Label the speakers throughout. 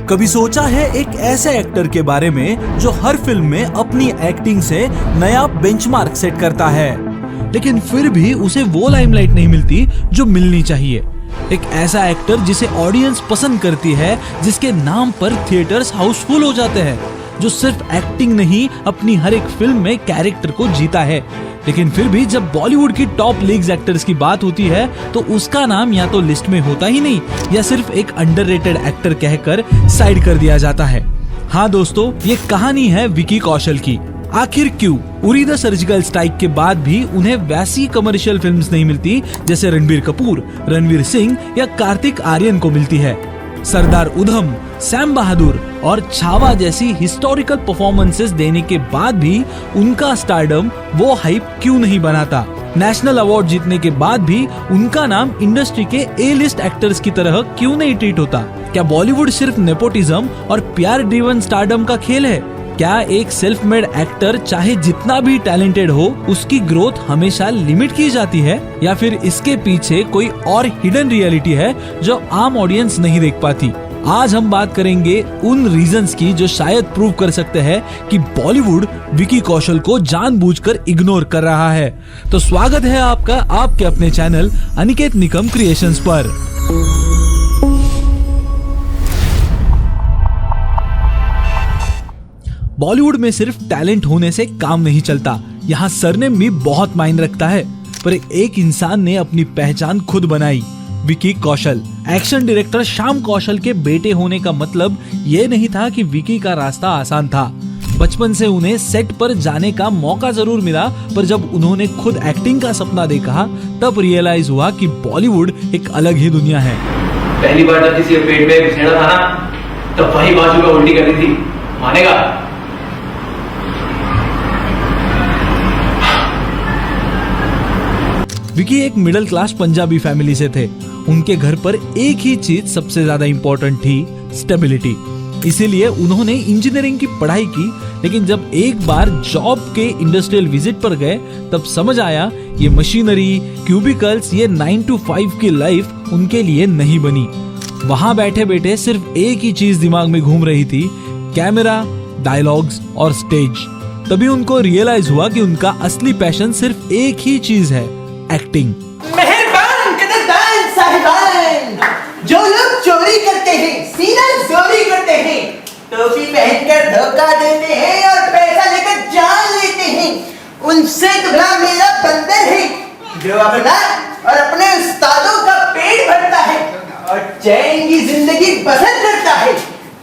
Speaker 1: कभी सोचा है एक ऐसे एक्टर के बारे में जो हर फिल्म में अपनी एक्टिंग से नया बेंचमार्क सेट करता है, लेकिन फिर भी उसे वो लाइमलाइट नहीं मिलती जो मिलनी चाहिए। एक ऐसा एक्टर जिसे ऑडियंस पसंद करती है, जिसके नाम पर थिएटर्स हाउसफुल हो जाते हैं, जो सिर्फ एक्टिंग नहीं अपनी हर एक फिल्म में कैरेक्टर को जीता है। लेकिन फिर भी जब बॉलीवुड की टॉप लीग्स एक्टर्स की बात होती है तो उसका नाम या तो लिस्ट में होता ही नहीं या सिर्फ एक अंडररेटेड एक्टर कहकर साइड कर दिया जाता है। हाँ दोस्तों, ये कहानी है विकी कौशल की। आखिर क्यों उरी द सर्जिकल स्ट्राइक के बाद भी उन्हें वैसी कमर्शियल फिल्म्स नहीं मिलती जैसे रणबीर कपूर, रणवीर सिंह या कार्तिक आर्यन को मिलती है। सरदार उधम, सैम बहादुर और छावा जैसी हिस्टोरिकल परफॉर्मेंसेस देने के बाद भी उनका स्टारडम वो हाइप क्यों नहीं बनाता? नेशनल अवार्ड जीतने के बाद भी उनका नाम इंडस्ट्री के ए लिस्ट एक्टर्स की तरह क्यों नहीं ट्रीट होता? क्या बॉलीवुड सिर्फ नेपोटिज्म और प्यार ड्रिवन स्टारडम का खेल है? क्या एक सेल्फ मेड एक्टर चाहे जितना भी टैलेंटेड हो, उसकी ग्रोथ हमेशा लिमिट की जाती है, या फिर इसके पीछे कोई और हिडन रियलिटी है जो आम ऑडियंस नहीं देख पाती? आज हम बात करेंगे उन रीजंस की जो शायद प्रूव कर सकते हैं कि बॉलीवुड विकी कौशल को जानबूझकर इग्नोर कर रहा है। तो स्वागत है आपका आपके अपने चैनल अनिकेत निकम क्रिएशंस पर। बॉलीवुड में सिर्फ टैलेंट होने से काम नहीं चलता, यहाँ सरनेम भी बहुत मायने रखता है। पर एक इंसान ने अपनी पहचान खुद बनाई, विकी कौशल। एक्शन डायरेक्टर श्याम कौशल के बेटे होने का मतलब ये नहीं था कि विकी का रास्ता आसान था। बचपन से उन्हें सेट पर जाने का मौका जरूर मिला, पर जब उन्होंने खुद एक्टिंग का सपना देखा तब रियलाइज हुआ कि बॉलीवुड एक अलग ही दुनिया है।
Speaker 2: पहली बार जब किसी के पेट में घुसेड़ा था ना, तब वही बाजू का उल्टी करी थी, मानेगा?
Speaker 1: विकी एक मिडिल क्लास पंजाबी फैमिली से थे। उनके घर पर एक ही चीज सबसे ज्यादा इंपॉर्टेंट थी, स्टेबिलिटी। इसीलिए उन्होंने इंजीनियरिंग की पढ़ाई की, लेकिन जब एक बार जॉब के इंडस्ट्रियल विजिट पर गए तब समझ आया ये मशीनरी, क्यूबिकल्स, ये 9 to 5 की लाइफ उनके लिए नहीं बनी। वहां बैठे बैठे सिर्फ एक ही चीज दिमाग में घूम रही थी, कैमरा, डायलॉग्स और स्टेज। तभी उनको रियलाइज हुआ कि उनका असली पैशन सिर्फ एक ही चीज है, एक्टिंग।
Speaker 3: मेहरबान कदरदान साहिबान, जो लोग चोरी करते हैं, सीना चोरी करते हैं, टोपी पहनकर धोखा देते हैं और पैसा लेकर जान लेते हैं, उनसे दुगना मेरा बंदर है जो अपना और अपने उस्तादों का पेट भरता है और चैन की जिंदगी बसर करता है।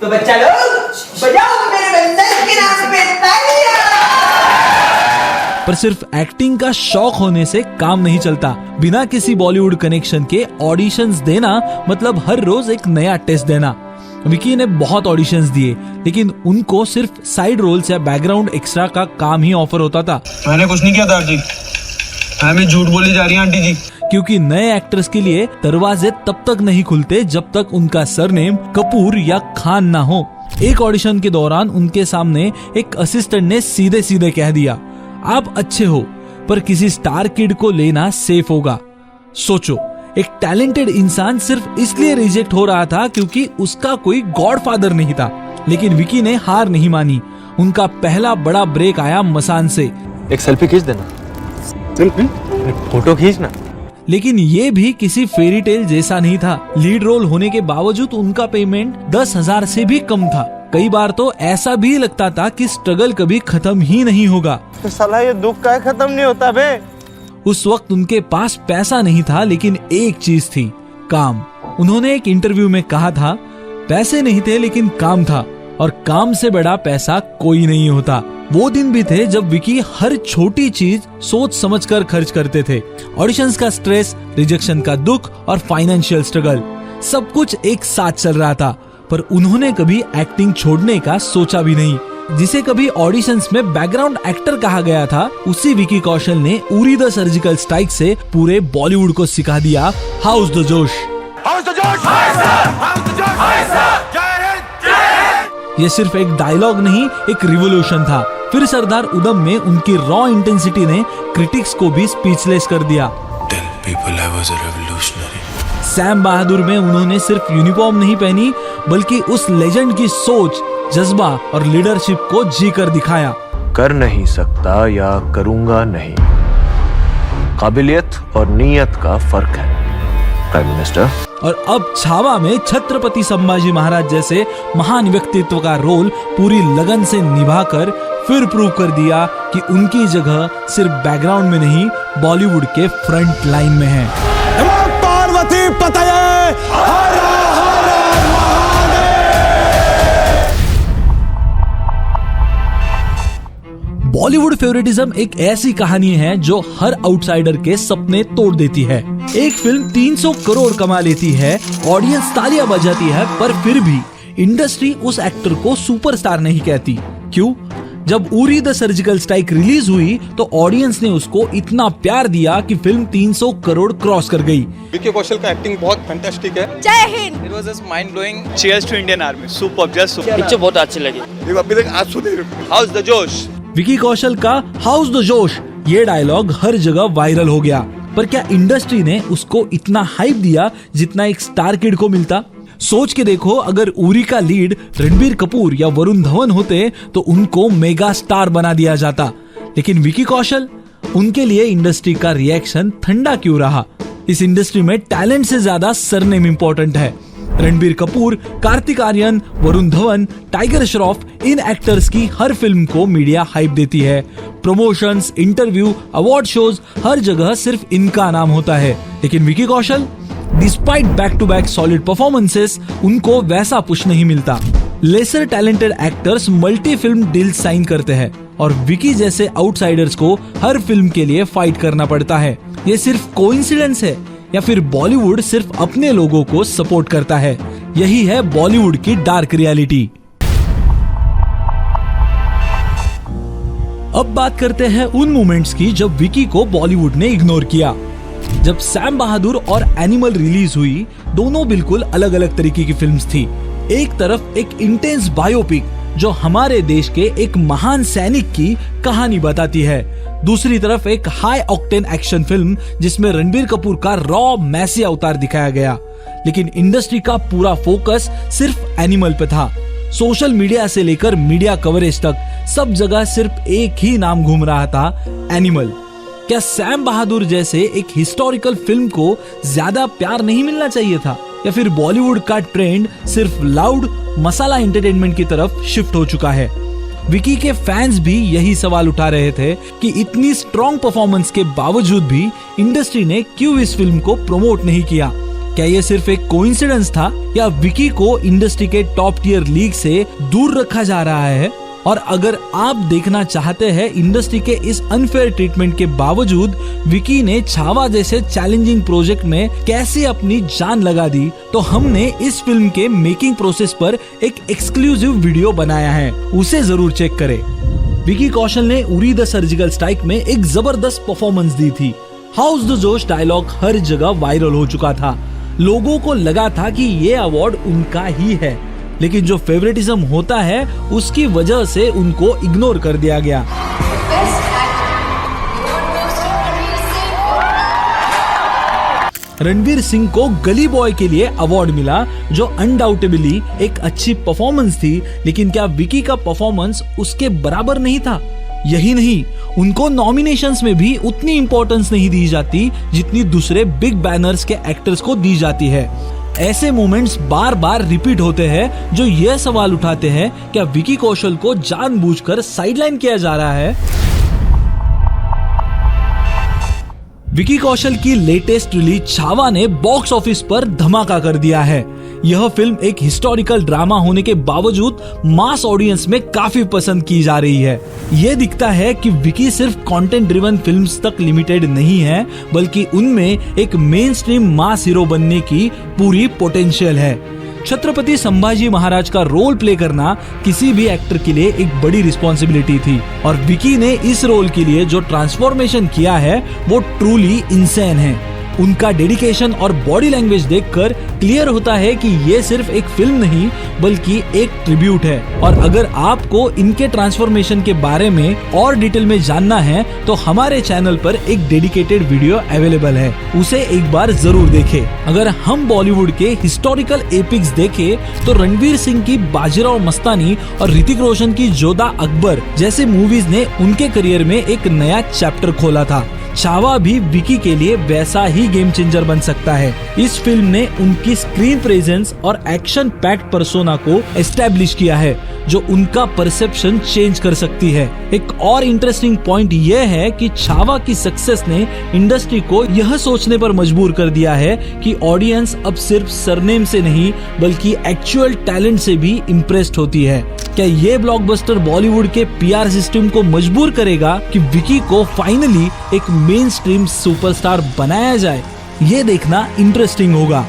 Speaker 3: तो बच्चा लोग बजाओ मेरे बंदर के नाम पे तालियां।
Speaker 1: पर सिर्फ एक्टिंग का शौक होने से काम नहीं चलता। बिना किसी बॉलीवुड कनेक्शन के ऑडिशंस देना मतलब हर रोज एक नया टेस्ट देना। विकी ने बहुत ऑडिशंस दिए, लेकिन उनको सिर्फ साइड रोल्स या बैकग्राउंड एक्स्ट्रा का काम ही ऑफर होता था।
Speaker 4: मैंने कुछ नहीं किया था जी, हमें झूठ बोली जा रही है आंटी जी।
Speaker 1: क्योंकि नए एक्टर्स के लिए दरवाजे तब तक नहीं खुलते जब तक उनका सरनेम कपूर या खान ना हो। एक ऑडिशन के दौरान उनके सामने एक असिस्टेंट ने सीधे सीधे कह दिया, आप अच्छे हो पर किसी स्टार किड को लेना सेफ होगा। सोचो, एक टैलेंटेड इंसान सिर्फ इसलिए रिजेक्ट हो रहा था क्योंकि उसका कोई गॉडफादर नहीं था। लेकिन विकी ने हार नहीं मानी। उनका पहला बड़ा ब्रेक आया मसान से।
Speaker 5: एक सेल्फी खींच देना, फोटो खींचना।
Speaker 1: लेकिन ये भी किसी फेरी टेल जैसा नहीं था। लीड रोल होने के बावजूद उनका पेमेंट 10,000 से भी कम था। कई बार तो ऐसा भी लगता था कि स्ट्रगल कभी खत्म ही नहीं होगा।
Speaker 4: तो साला ये दुख का खत्म नहीं होता बे।
Speaker 1: उस वक्त उनके पास पैसा नहीं था, लेकिन एक चीज थी, काम। उन्होंने एक इंटरव्यू में कहा था, पैसे नहीं थे लेकिन काम था, और काम से बड़ा पैसा कोई नहीं होता। वो दिन भी थे जब विकी हर छोटी चीज सोच समझकर खर्च करते थे। ऑडिशंस का स्ट्रेस, रिजेक्शन का दुख और फाइनेंशियल स्ट्रगल, सब कुछ एक साथ चल रहा था। पर उन्होंने कभी एक्टिंग छोड़ने का सोचा भी नहीं। जिसे कभी ऑडिशंस में बैकग्राउंड एक्टर कहा गया था, उसी विकी कौशल ने उरी द सर्जिकल स्ट्राइक से पूरे बॉलीवुड को सिखा दिया हाउस द जोश। ये सिर्फ एक डायलॉग नहीं, एक रिवोल्यूशन था। फिर सरदार उधम में उनकी रॉ इंटेंसिटी ने क्रिटिक्स को भी स्पीचलेस कर दिया। सैम बहादुर में उन्होंने सिर्फ यूनिफॉर्म नहीं पहनी बल्कि उस लेजेंड की सोच, जज्बा और लीडरशिप को जी कर दिखाया।
Speaker 6: कर नहीं सकता या करूंगा नहीं, काबिलियत और नीयत का फर्क है प्राइम मिनिस्टर।
Speaker 1: और अब छावा में छत्रपति संभाजी महाराज जैसे महान व्यक्तित्व का रोल पूरी लगन से निभाकर फिर प्रूव कर दिया कि उनकी जगह सिर्फ बैकग्राउंड में नहीं, बॉलीवुड के फ्रंट लाइन में है।
Speaker 5: पार्वती पतये हर हर
Speaker 1: बॉलीवुड फेवरेटिज्म एक ऐसी कहानी है जो हर आउटसाइडर के सपने तोड़ देती है। एक फिल्म 300 करोड़ कमा लेती है, ऑडियंस तालियां बजाती है, पर फिर भी इंडस्ट्री उस एक्टर को सुपरस्टार नहीं कहती। क्यों? जब Uri the surgical strike release हुई तो ऑडियंस ने उसको इतना प्यार दिया कि फिल्म 300 करोड़ क्रॉस कर गई।
Speaker 7: विकी कौशल का एक्टिंग बहुत फैंटास्टिक है।
Speaker 8: जय हिंद।
Speaker 7: It was just mind blowing. Cheers to Indian army. Super, just super.
Speaker 8: Picture बहुत अच्छी लगी।
Speaker 7: देखो अभी तक आज सुने हाउस द जोश।
Speaker 1: विकी कौशल का हाउस द जोश ये डायलॉग हर जगह वायरल हो गया, पर क्या इंडस्ट्री ने उसको इतना हाइप दिया जितना एक स्टार किड को मिलता? सोच के देखो, अगर उरी का लीड रणबीर कपूर या वरुण धवन होते तो उनको मेगा स्टार बना दिया जाता, लेकिन विकी कौशल, उनके लिए इंडस्ट्री का रिएक्शन ठंडा क्यों रहा? इस इंडस्ट्री में टैलेंट से ज्यादा सरनेम इंपॉर्टेंट है। रणबीर कपूर, कार्तिक आर्यन, वरुण धवन, टाइगर श्रॉफ, इन एक्टर्स की हर फिल्म को मीडिया हाइप देती है। प्रमोशंस, इंटरव्यू, अवार्ड शोज, हर जगह सिर्फ इनका नाम होता है। लेकिन Vicky Kaushal, despite back to back solid performances, उनको वैसा पुश नहीं मिलता। Lesser talented actors multi film deal sign करते हैं और विकी जैसे आउटसाइडर्स को हर फिल्म के लिए फाइट करना पड़ता है। ये सिर्फ कोइंसिडेंस है या फिर बॉलीवुड सिर्फ अपने लोगों को सपोर्ट करता है? यही है बॉलीवुड की डार्क रियलिटी। अब बात करते हैं उन मोमेंट्स की जब विकी को बॉलीवुड ने इग्नोर किया। जब सैम बहादुर और एनिमल रिलीज हुई, दोनों बिल्कुल अलग अलग तरीके की फिल्म्स थी। एक तरफ एक इंटेंस बायोपिक जो हमारे देश के एक महान सैनिक की कहानी बताती है, दूसरी तरफ एक हाई ऑक्टेन एक्शन फिल्म जिसमें रणबीर कपूर का रॉ मैसी अवतार दिखाया गया। लेकिन इंडस्ट्री का पूरा फोकस सिर्फ एनिमल पे था। सोशल मीडिया से लेकर मीडिया कवरेज तक सब जगह सिर्फ एक ही नाम घूम रहा था, एनिमल। क्या सैम बहादुर जैसे एक हिस्टोरिकल फिल्म को ज्यादा प्यार नहीं मिलना चाहिए था, या फिर बॉलीवुड का ट्रेंड सिर्फ लाउड मसाला एंटरटेनमेंट की तरफ शिफ्ट हो चुका है? विकी के फैंस भी यही सवाल उठा रहे थे कि इतनी स्ट्रॉन्ग परफॉर्मेंस के बावजूद भी इंडस्ट्री ने क्यों इस फिल्म को प्रमोट नहीं किया? क्या ये सिर्फ एक कोइंसिडेंस था या विकी को इंडस्ट्री के टॉप टियर लीग से दूर रखा जा रहा है? और अगर आप देखना चाहते हैं इंडस्ट्री के इस अनफेयर ट्रीटमेंट के बावजूद विकी ने छावा जैसे चैलेंजिंग प्रोजेक्ट में कैसे अपनी जान लगा दी, तो हमने इस फिल्म के मेकिंग प्रोसेस पर एक एक्सक्लूसिव वीडियो बनाया है, उसे जरूर चेक करें। विकी कौशल ने उरी द सर्जिकल स्ट्राइक में एक जबरदस्त परफॉर्मेंस दी थी। हाउस द जोश डायलॉग हर जगह वायरल हो चुका था। लोगों को लगा था कि ये अवार्ड उनका ही है, लेकिन जो फेवरेटिज्म होता है उसकी वजह से उनको इग्नोर कर दिया गया। रणवीर सिंह को गली बॉय के लिए अवार्ड मिला, जो अनडाउटेबली एक अच्छी परफॉर्मेंस थी, लेकिन क्या विकी का परफॉर्मेंस उसके बराबर नहीं था? यही नहीं, उनको नॉमिनेशंस में भी उतनी इंपॉर्टेंस नहीं दी जाती जितनी दूसरे बिग बैनर्स के एक्टर्स को दी जाती है। ऐसे मोमेंट्स बार बार रिपीट होते हैं जो यह सवाल उठाते हैं, क्या विकी कौशल को जानबूझकर साइडलाइन किया जा रहा है? विकी कौशल की लेटेस्ट रिलीज छावा ने बॉक्स ऑफिस पर धमाका कर दिया है। यह फिल्म एक हिस्टोरिकल ड्रामा होने के बावजूद मास ऑडियंस में काफी पसंद की जा रही है। यह दिखता है कि विकी सिर्फ कंटेंट ड्रिवन फिल्म्स तक लिमिटेड नहीं है, बल्कि उनमें एक मेन स्ट्रीम मास हीरो बनने की पूरी पोटेंशियल है। छत्रपति संभाजी महाराज का रोल प्ले करना किसी भी एक्टर के लिए एक बड़ी रिस्पॉन्सिबिलिटी थी, और विकी ने इस रोल के लिए जो ट्रांसफॉर्मेशन किया है वो ट्रूली इंसेन है। उनका डेडिकेशन और बॉडी लैंग्वेज देखकर क्लियर होता है कि ये सिर्फ एक फिल्म नहीं बल्कि एक ट्रिब्यूट है। और अगर आपको इनके ट्रांसफॉर्मेशन के बारे में और डिटेल में जानना है तो हमारे चैनल पर एक डेडिकेटेड वीडियो अवेलेबल है, उसे एक बार जरूर देखें। अगर हम बॉलीवुड के हिस्टोरिकल एपिक्स देखें तो रणवीर सिंह की बाजीराव मस्तानी और ऋतिक रोशन की जोधा अकबर जैसे मूवीज ने उनके करियर में एक नया चैप्टर खोला था। छावा भी विकी के लिए वैसा ही गेम चेंजर बन सकता है। इस फिल्म ने उनकी स्क्रीन प्रेजेंस और एक्शन पैक्ड पर्सोना को एस्टैब्लिश किया है जो उनका परसेप्शन चेंज कर सकती है। एक और इंटरेस्टिंग पॉइंट यह है कि छावा की सक्सेस ने इंडस्ट्री को यह सोचने पर मजबूर कर दिया है कि ऑडियंस अब सिर्फ सरनेम से नहीं बल्कि एक्चुअल टैलेंट से भी इम्प्रेस्ड होती है। क्या ये ब्लॉकबस्टर बॉलीवुड के पीआर सिस्टम को मजबूर करेगा कि विकी को फाइनली एक मेन स्ट्रीम सुपरस्टार बनाया जाए? ये देखना इंटरेस्टिंग होगा।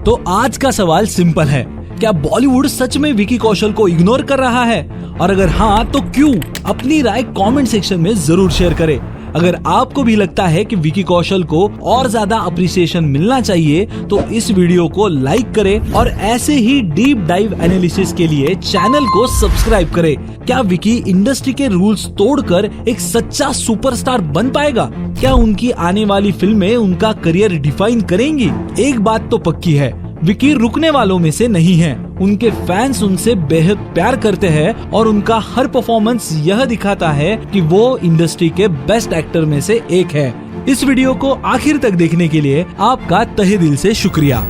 Speaker 1: तो आज का सवाल सिंपल है, क्या बॉलीवुड सच में विकी कौशल को इग्नोर कर रहा है? और अगर हाँ तो क्यों? अपनी राय कमेंट सेक्शन में जरूर शेयर करें। अगर आपको भी लगता है कि विकी कौशल को और ज्यादा अप्रिसिएशन मिलना चाहिए तो इस वीडियो को लाइक करें और ऐसे ही डीप डाइव एनालिसिस के लिए चैनल को सब्सक्राइब करें। क्या विकी इंडस्ट्री के रूल्स तोड़कर एक सच्चा सुपरस्टार बन पाएगा? क्या उनकी आने वाली फिल्में उनका करियर डिफाइन करेंगी? एक बात तो पक्की है, विकी रुकने वालों में से नहीं है। उनके फैंस उनसे बेहद प्यार करते हैं और उनका हर परफॉर्मेंस यह दिखाता है कि वो इंडस्ट्री के बेस्ट एक्टर में से एक है। इस वीडियो को आखिर तक देखने के लिए आपका तहे दिल से शुक्रिया।